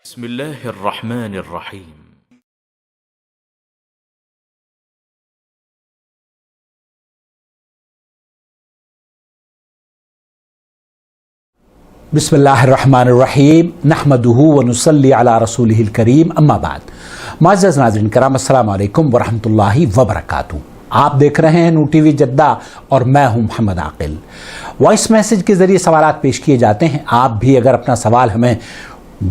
بسم الله الرحمن الرحيم. بسم اللہ الرحمن الرحیم نحمدہ ونصلی علی رسولہ الکریم اما بعد. معزز ناظرین کرام، السلام علیکم ورحمۃ اللہ وبرکاتہ. آپ دیکھ رہے ہیں نور ٹی وی جدہ اور میں ہوں محمد عاقل. وائس میسج کے ذریعے سوالات پیش کیے جاتے ہیں. آپ بھی اگر اپنا سوال ہمیں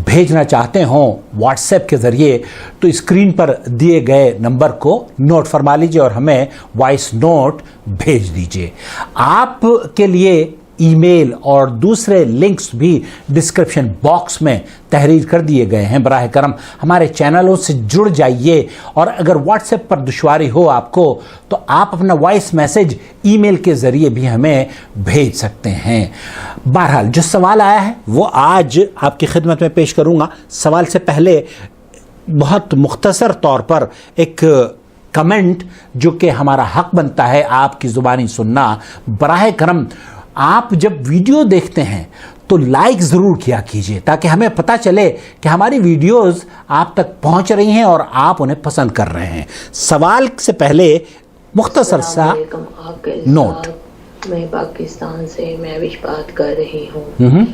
بھیجنا چاہتے ہوں واٹس ایپ کے ذریعے تو اسکرین پر دیے گئے نمبر کو نوٹ فرما لیجئے اور ہمیں وائس نوٹ بھیج دیجئے. آپ کے لیے ای میل اور دوسرے لنکس بھی ڈسکرپشن باکس میں تحریر کر دیے گئے ہیں. براہ کرم ہمارے چینلوں سے جڑ جائیے، اور اگر واٹس ایپ پر دشواری ہو آپ کو تو آپ اپنا وائس میسج ای میل کے ذریعے بھی ہمیں بھیج سکتے ہیں. بہرحال جو سوال آیا ہے وہ آج آپ کی خدمت میں پیش کروں گا. سوال سے پہلے بہت مختصر طور پر ایک کمنٹ جو کہ ہمارا حق بنتا ہے آپ کی زبانی سننا. براہ کرم آپ جب ویڈیو دیکھتے ہیں تو لائک ضرور کیا کیجئے تاکہ ہمیں پتہ چلے کہ ہماری ویڈیوز آپ تک پہنچ رہی ہیں اور آپ انہیں پسند کر رہے ہیں. سوال سے پہلے مختصر سا نوٹ. میں پاکستان سے مہوش بات کر رہی ہوں.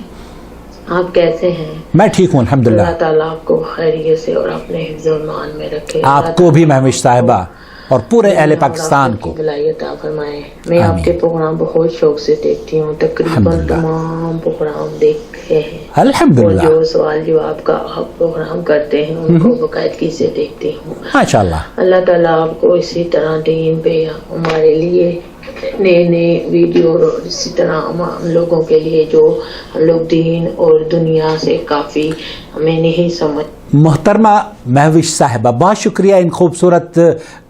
آپ کیسے ہیں؟ میں ٹھیک ہوں الحمدللہ. اللہ تعالیٰ آپ کو خیریت سے اور اپنے حفظ و ایمان میں رکھے. آپ کو بھی مہوش صاحبہ اور پورے اہل پاکستان کو بھلائی عطا فرمائے. میں آپ کے پروگرام بہت شوق سے دیکھتی ہوں، تقریباً تمام پروگرام دیکھتے ہیں الحمدللہ. اور جو سوال جواب کا آپ پروگرام کرتے ہیں ان کو باقاعدگی سے دیکھتی ہوں. ماشاءاللہ. اللہ تعالیٰ آپ کو اسی طرح دین پہ ہمارے لیے نئے نئے ویڈیو اور اسی طرح ہم لوگوں کے لیے جو ہم لوگ دین اور دنیا سے کافی ہمیں نہیں سمجھ. محترمہ مہوش صاحبہ، بہت شکریہ ان خوبصورت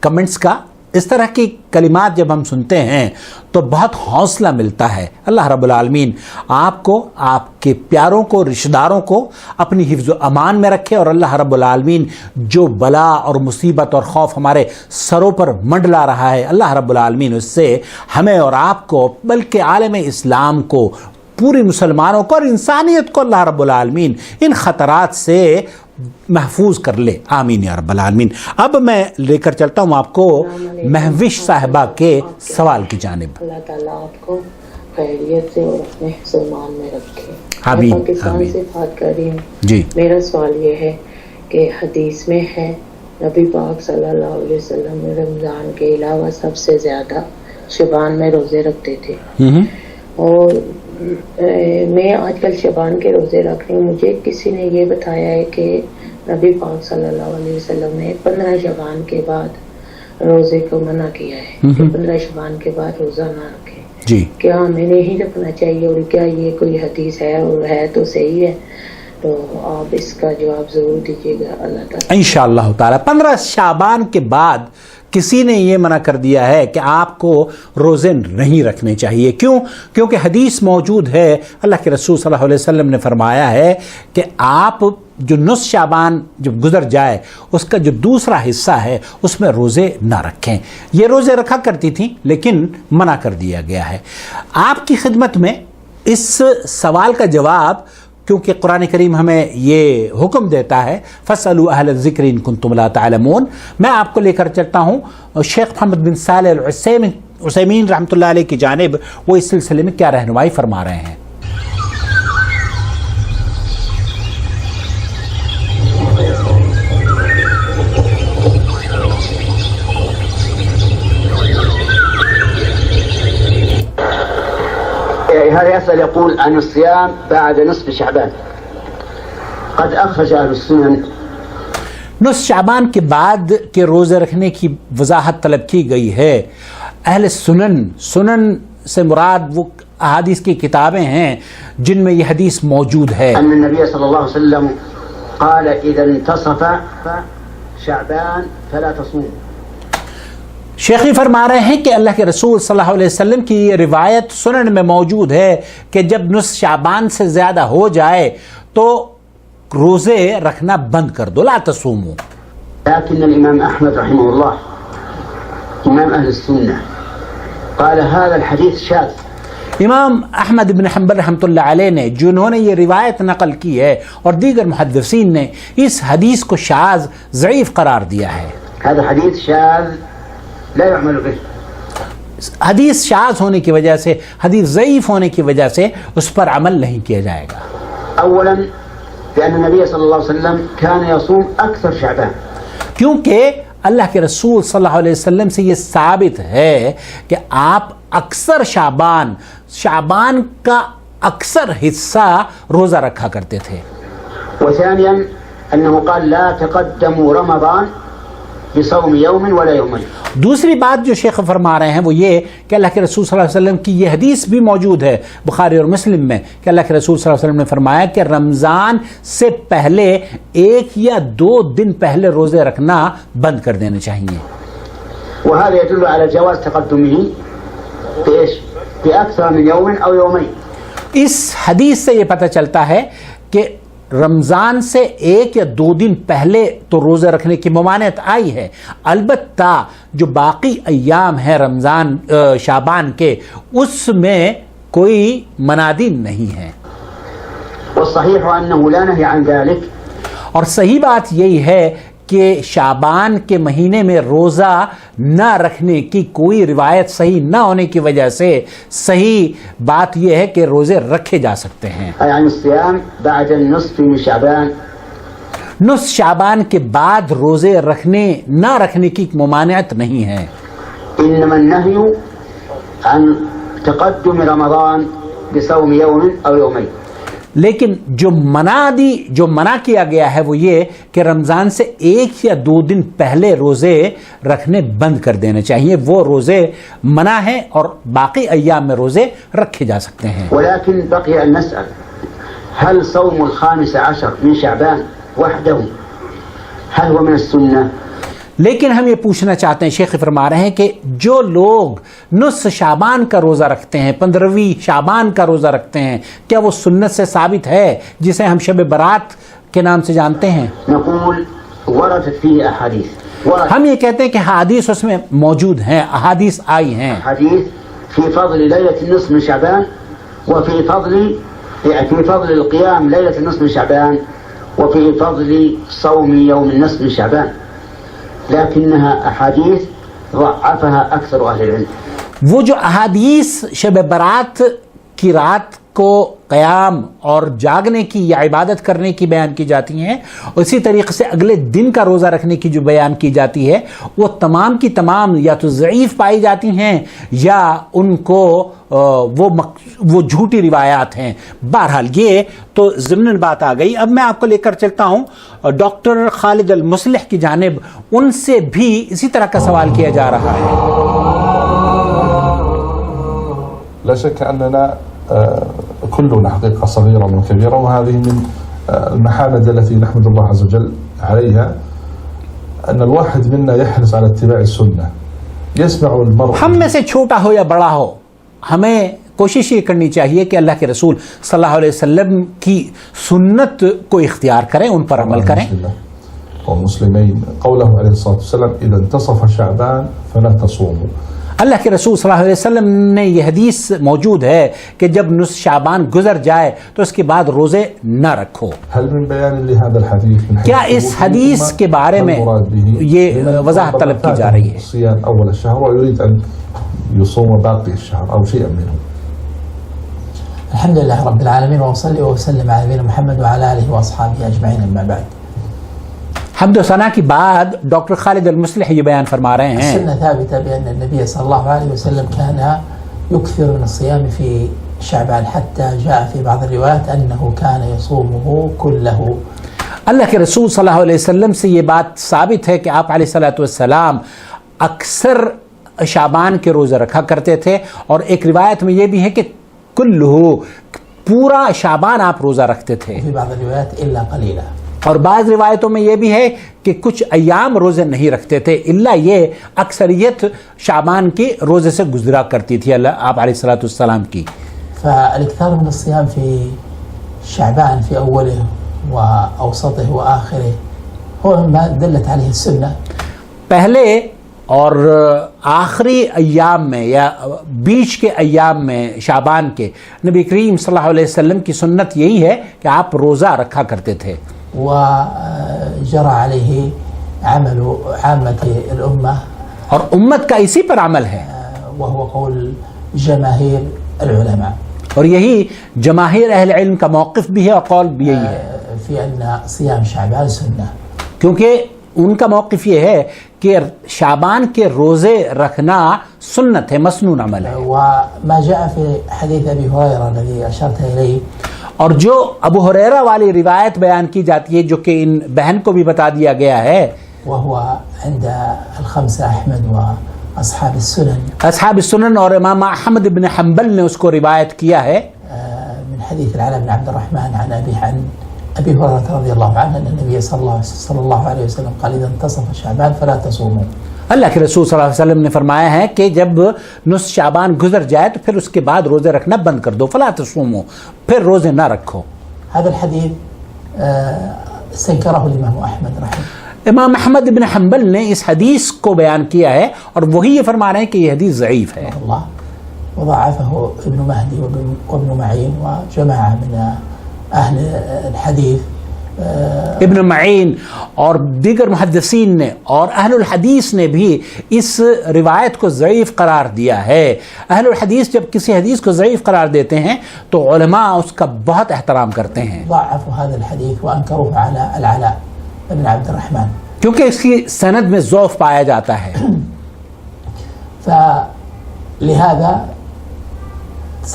کمنٹس کا. اس طرح کی کلمات جب ہم سنتے ہیں تو بہت حوصلہ ملتا ہے. اللہ رب العالمین آپ کو، آپ کے پیاروں کو، رشتہ داروں کو اپنی حفظ و امان میں رکھے، اور اللہ رب العالمین جو بلا اور مصیبت اور خوف ہمارے سروں پر منڈلا رہا ہے، اللہ رب العالمین اس سے ہمیں اور آپ کو بلکہ عالم اسلام کو، پوری مسلمانوں کو اور انسانیت کو اللہ رب العالمین ان خطرات سے محفوظ کر لے. آمین یا رب العالمین. اب میں لے کر چلتا ہوں آپ کو مہوش صاحبہ کے سوال کی جانب. اللہ تعالیٰ آپ کو خیریت سے اور اپنے حفظ و ایمان میں رکھے. آمین. میں پاکستان سے بات کر رہی ہوں. جی. میرا سوال یہ ہے کہ حدیث میں ہے نبی پاک صلی اللہ علیہ وسلم رمضان کے علاوہ سب سے زیادہ شعبان میں روزے رکھتے تھے، اور میں آج کل شعبان کے روزے رکھ رہی ہوں. مجھے کسی نے یہ بتایا ہے کہ نبی پاک صلی اللہ علیہ وسلم نے 15 شعبان کے بعد روزے کو منع کیا ہے کہ 15 شعبان کے بعد روزہ نہ رکھیں. جی. کیا ہمیں نہیں رکھنا چاہیے، اور کیا یہ کوئی حدیث ہے اور ہے تو صحیح ہے؟ تو آپ اس کا جواب ضرور دیجیے گا. اللہ تعالیٰ انشاءاللہ تعالی 15 شعبان کے بعد کسی نے یہ منع کر دیا ہے کہ آپ کو روزے نہیں رکھنے چاہیے. کیوں؟ کیونکہ حدیث موجود ہے، اللہ کے رسول صلی اللہ علیہ وسلم نے فرمایا ہے کہ آپ جو نصف شعبان جب گزر جائے اس کا جو دوسرا حصہ ہے اس میں روزے نہ رکھیں. یہ روزے رکھا کرتی تھیں لیکن منع کر دیا گیا ہے. آپ کی خدمت میں اس سوال کا جواب، کیونکہ قرآن کریم ہمیں یہ حکم دیتا ہے فَاسْأَلُوا أَهْلَ الذِّكْرِ إِن كُنتُمْ لَا تَعْلَمُونَ، میں آپ کو لے کر چلتا ہوں شیخ محمد بن صالح العثیمین رحمۃ اللہ علیہ کی جانب. وہ اس سلسلے میں کیا رہنمائی فرما رہے ہیں. هذا يسأل يقول عن الصيام بعد نصف شعبان. قد أخرج أهل السنن نصف شعبان کے بعد کے روزے رکھنے کی وضاحت طلب کی گئی ہے. اہل سنن سے مراد وہ احادیث کی کتابیں ہیں جن میں یہ حدیث موجود ہے. أن النبي صلى الله عليه وسلم قال إذا انتصف شعبان فلا تصوموا. شیخی فرما رہے ہیں کہ اللہ کے رسول صلی اللہ علیہ وسلم کی یہ روایت سنن میں موجود ہے کہ جب نصف شعبان سے زیادہ ہو جائے تو روزے رکھنا بند کر دو. لا تصوموا. لكن الإمام أحمد رحمه الله إمام أهل السنة قال هذا الحديث شاذ. امام احمد بن حنبل رحمۃ اللہ علیہ نے جنہوں نے یہ روایت نقل کی ہے اور دیگر محدثین نے اس حدیث کو شاذ ضعیف قرار دیا ہے. هذا حديث شاذ لا يعمل به. حدیث شاذ ہونے کی وجہ سے، حدیث ضعیف ہونے کی وجہ سے اس پر عمل نہیں کیا جائے گا. اولا لأن النبي صلى الله عليه وسلم كان يصوم أكثر شعبان. کیونکہ اللہ کے رسول صلی اللہ علیہ وسلم سے یہ ثابت ہے کہ آپ اکثر شعبان کا اکثر حصہ روزہ رکھا کرتے تھے. وثانيا أنه قال لا تقدموا رمضان بصوم يوم ولا يومين. دوسری بات جو شیخ فرما رہے ہیں وہ یہ کہ اللہ کے رسول صلی اللہ علیہ وسلم کی یہ حدیث بھی موجود ہے بخاری اور مسلم میں کہ اللہ کے رسول صلی اللہ علیہ وسلم نے فرمایا کہ رمضان سے پہلے 1 یا 2 دن پہلے روزے رکھنا بند کر دینے چاہیے. وهذا يدل على جواز تقدمه بأكثر من يوم أو يومين. اس حدیث سے یہ پتہ چلتا ہے کہ رمضان سے 1 یا 2 دن پہلے تو روزہ رکھنے کی ممانعت آئی ہے، البتہ جو باقی ایام ہیں رمضان شعبان کے اس میں کوئی منادین نہیں ہے. والصحيح أنه لا نهي عن ذلك. اور صحیح بات یہی ہے کہ شعبان کے مہینے میں روزہ نہ رکھنے کی کوئی روایت صحیح نہ ہونے کی وجہ سے صحیح بات یہ ہے کہ روزے رکھے جا سکتے ہیں. يعني الصيام بعد النصف من شعبان. نصف شعبان کے بعد روزے نہ رکھنے کی ممانعت نہیں ہے. إنما النهي عن تقدم رمضان بصوم يوم أو يومين. لیکن جو منع کیا گیا ہے وہ یہ کہ رمضان سے 1 یا 2 دن پہلے روزے رکھنے بند کر دینے چاہیے. وہ روزے منع ہیں اور باقی ایام میں روزے رکھے جا سکتے ہیں. ولكن بقي أن نسأل هل صوم 15 من شعبان وحده هل هو من السنة؟ لیکن ہم یہ پوچھنا چاہتے ہیں، شیخ فرما رہے ہیں کہ جو لوگ نصف شعبان کا روزہ رکھتے ہیں، 15ویں شعبان کا روزہ رکھتے ہیں، کیا وہ سنت سے ثابت ہے جسے ہم شب برات کے نام سے جانتے ہیں؟ نقول وردت فيه أحاديث. ہم یہ کہتے ہیں کہ حدیث اس میں موجود ہیں، احادیث آئی ہیں. حديث في فضل ليلة النصف من شعبان وفي فضل القيام ليلة النصف من شعبان وفي فضل صوم يوم النصف من شعبان، لكنها أحاديث ضعفها أكثر أهل العلم. وہ جو احادیث شب برات کی رات کو قیام اور جاگنے کی یا عبادت کرنے کی بیان کی جاتی ہیں، اسی طریقے سے اگلے دن کا روزہ رکھنے کی جو بیان کی جاتی ہے وہ تمام کی تمام یا تو ضعیف پائی جاتی ہیں یا ان کو وہ جھوٹی روایات ہیں. بہرحال یہ تو ضمن بات آ گئی. اب میں آپ کو لے کر چلتا ہوں ڈاکٹر خالد المصلح کی جانب. ان سے بھی اسی طرح کا سوال کیا جا رہا ہے. لا شك أننا كلنا حقيقة صغيرة من كبيرة، وهذه من المحامد التي نحمد الله عز وجل عليها أن الواحد منا يحرص على اتباع السنة. يسمع المرء، ہم میں سے چھوٹا ہو یا بڑا ہو، ہمیں کوشش یہ کرنی چاہیے کہ اللہ کے رسول صلی اللہ علیہ وسلم کی سنت کو اختیار کریں، ان پر عمل کریں. والمسلمين قوله عليه الصلاة والسلام إذا انتصف شعبان فلا تصوموا. اللہ کے رسول صلی اللہ علیہ وسلم نے یہ حدیث موجود ہے کہ جب نصف شعبان گزر جائے تو اس کے بعد روزے نہ رکھو. هل من بيان لهذا الحديث کیا اس حدیث کے بارے میں یہ وضاحت طلب کی جا رہی ہے؟ صيام أول الشهر ويريد أن يصوم باقي الشهر أو شيئا منه. الحمد لله رب العالمين وأصلي وأسلم على نبينا محمد وعلى آله وأصحابه أجمعين. أما بعد، حمد و ثنا کی بعد ڈاکٹر خالد المصلح یہ بیان فرما رہے ہیں السنة ثابتة بأن النبي صلى الله عليه وسلم كان يكثر من الصيام في شعبان، حتى جاء في بعض الروايات أنه كان يصومه كله. اللہ کے رسول صلی اللہ علیہ وسلم سے یہ بات ثابت ہے کہ آپ علیہ الصلوۃ والسلام اکثر شعبان کے روزے رکھا کرتے تھے، اور ایک روایت میں یہ بھی ہے کہ کلہ پورا شعبان آپ روزہ رکھتے تھے. في بعض الروايات إلا قليلا. اور بعض روایتوں میں یہ بھی ہے کہ کچھ ایام روزے نہیں رکھتے تھے، الا یہ اکثریت شعبان کی روزے سے گزرا کرتی تھی آپ علیہ الصلوۃ والسلام کی. فالاكثار من الصيام في شعبان في أوله وأوسطه وآخره هو ما دلت عليه السنة. پہلے اور آخری ایام میں یا بیچ کے ایام میں شعبان کے نبی کریم صلی اللہ علیہ وسلم کی سنت یہی ہے کہ آپ روزہ رکھا کرتے تھے. وجرى عليه عمل عامة الأمة اور امت کا اسی پر عمل ہے, وهو قول جماهير العلماء, اور یہی جماہیر اہل علم کا موقف بھی ہے اور قول بھی یہی ہے, في أن صيام شعبان سنة, کیونکہ ان کا موقف یہ ہے کہ شعبان کے روزے رکھنا سنت ہے, مسنون عمل ہے. وما جاء في حديث أبي هريرة الذي أشرت إليه, اور جو ابو ہریرہ والی روایت بیان کی جاتی ہے جو کہ ان بہن کو بھی بتا دیا گیا ہے, وهو عند الخمسة أحمد وأصحاب السنن, اصحاب السنن اور امام احمد بن حنبل نے اس کو روایت کیا ہے, من حديث العلاء بن عبد الرحمن عن أبيه عن أبي هريرة رضي الله عنه أن النبي صلى الله عليه وسلم قال إذا انتصف شعبان فلا تصوموا. اللہ کے رسول صلی اللہ علیہ وسلم نے فرمایا ہے کہ جب نصف شعبان گزر جائے تو پھر اس کے بعد روزے رکھنا بند کر دو, فلا تصوموا, پھر روزے نہ رکھو. هذا الحديث استنكره الإمام أحمد رحمه. امام احمد بن حنبل نے اس حدیث کو بیان کیا ہے اور وہی یہ فرما رہے ہیں کہ یہ حدیث ضعیف ہے. الله وضعفه ابن مهدي وابن معين وجماعة من أهل الحديث. ابن معین اور دیگر محدثین نے اور اہل الحدیث نے بھی اس روایت کو ضعیف قرار دیا ہے. اہل الحدیث جب کسی حدیث کو ضعیف قرار دیتے ہیں تو علماء اس کا بہت احترام کرتے ہیں, ضعفوا هذا الحديث وأنكروه على العلاء بن عبد الرحمن, کیونکہ اس کی سند میں ضعف پایا جاتا ہے. فلهذا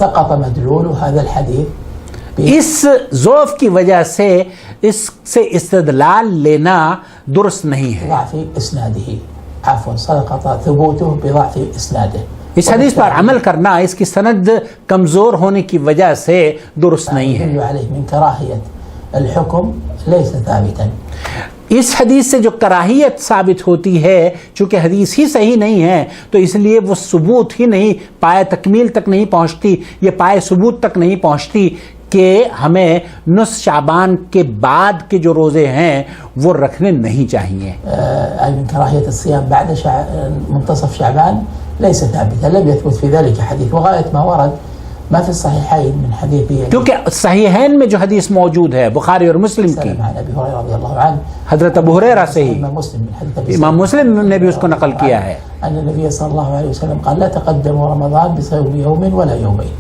سقط مدلول هذا الحديث. اس ضعف کی وجہ سے اس سے استدلال لینا درست نہیں ہے. ضعف اسناده, عفوا سقط ثبوته بضعف اسناده. اس حدیث پر عمل کرنا اس کی سند کمزور ہونے کی وجہ سے درست نہیں ہے. يدل عليه من كراهية الحكم ليس ثابتا. اس حدیث سے جو کراہیت ثابت ہوتی ہے چونکہ حدیث ہی صحیح نہیں ہے تو اس لیے وہ ثبوت ہی نہیں پائے, تکمیل تک نہیں پہنچتی, یہ پائے ثبوت تک نہیں پہنچتی کہ ہمیں نصف شعبان کے بعد کے جو روزے ہیں وہ رکھنے نہیں چاہیے. من كراهية الصيام بعد منتصف شعبان ليس ثابتا, لم يثبت في ذلك حديث, وغاية ما ورد ما في الصحيحين من حديث کیونکہ صحیحین میں جو حدیث موجود ہے بخاری اور مسلم کی عن ابي هريره رضي الله عنه, حضرت ابو ہریرہ سے ہی, امام مسلم من حديث امام مسلم نے بھی اس کو نقل کیا ہے, ان النبي صلى الله عليه وسلم قال لا تقدموا رمضان بصوم يوم ولا يومين.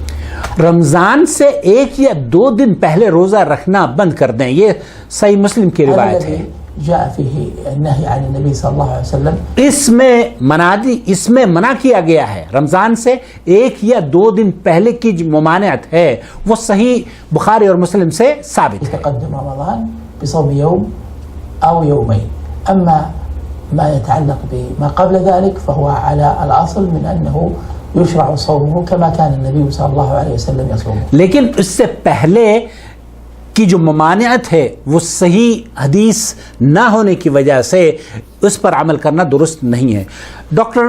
رمضان سے ایک یا دو دن پہلے روزہ رکھنا بند کر دیں, یہ صحیح مسلم کی روایت ہے. جاء فيه النهي عن النبي صلى الله عليه وسلم, اس میں منع کیا گیا ہے. رمضان سے ایک یا دو دن پہلے کی جو ممانعت ہے وہ صحیح بخاری اور مسلم سے ثابت ہے. يتقدم رمضان بصوم يوم او يومين. اما ما يتعلق بما قبل ذلك فهو على الاصل من انه يشرع صومه كما كان النبي صلى الله عليه وسلم يصوم. لیکن اس سے پہلے کی جو ممانعت ہے وہ صحیح حدیث نہ ہونے کی وجہ سے اس پر عمل کرنا درست نہیں ہے. ڈاکٹر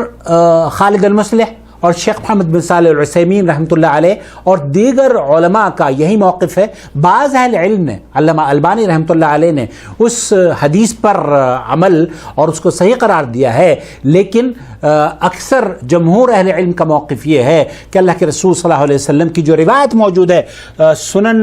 خالد المصلح اور شیخ محمد بن صالح العثیمین رحمۃ اللہ علیہ اور دیگر علماء کا یہی موقف ہے. بعض اہل علم نے, علامہ البانی رحمۃ اللہ علیہ نے اس حدیث پر عمل اور اس کو صحیح قرار دیا ہے, لیکن اکثر جمہور اہل علم کا موقف یہ ہے کہ اللہ کے رسول صلی اللہ علیہ وسلم کی جو روایت موجود ہے سنن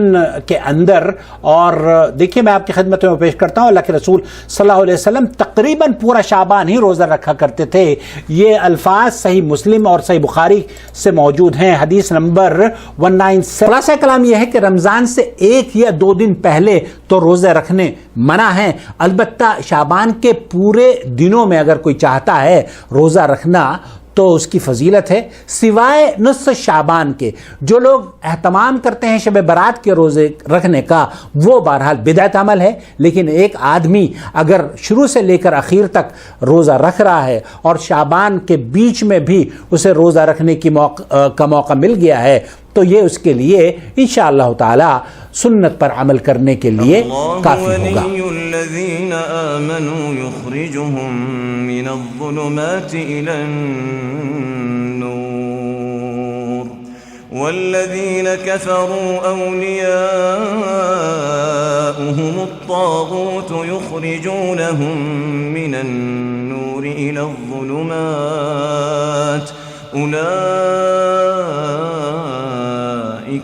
کے اندر, اور دیکھیے میں آپ کی خدمت میں پیش کرتا ہوں, اللہ کے رسول صلی اللہ علیہ وسلم تقریباً پورا شعبان ہی روزہ رکھا کرتے تھے. یہ الفاظ صحیح مسلم اور صحیح بخاری سے موجود ہیں, حدیث نمبر 197. خلاصہ کلام یہ ہے کہ رمضان سے ایک یا دو دن پہلے تو روزے رکھنے منع ہیں, البتہ شعبان کے پورے دنوں میں اگر کوئی چاہتا ہے روزہ رکھنا تو اس کی فضیلت ہے. سوائے نصف شعبان کے جو لوگ اہتمام کرتے ہیں شب برات کے روزے رکھنے کا وہ بہرحال بدعت عمل ہے, لیکن ایک آدمی اگر شروع سے لے کر اخیر تک روزہ رکھ رہا ہے اور شعبان کے بیچ میں بھی اسے روزہ رکھنے کی موقع مل گیا ہے تو یہ اس کے لیے انشاءاللہ تعالی سنت پر عمل کرنے کے لیے کافی ہوگا. الذين آمنوا يخرجهم من الظلمات إلى النور والذين كفروا أولياؤهم الطاغوت يخرجونهم من النور إلى الظلمات أولئك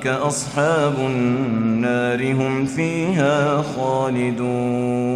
أصحاب النار هم فيها خالدون.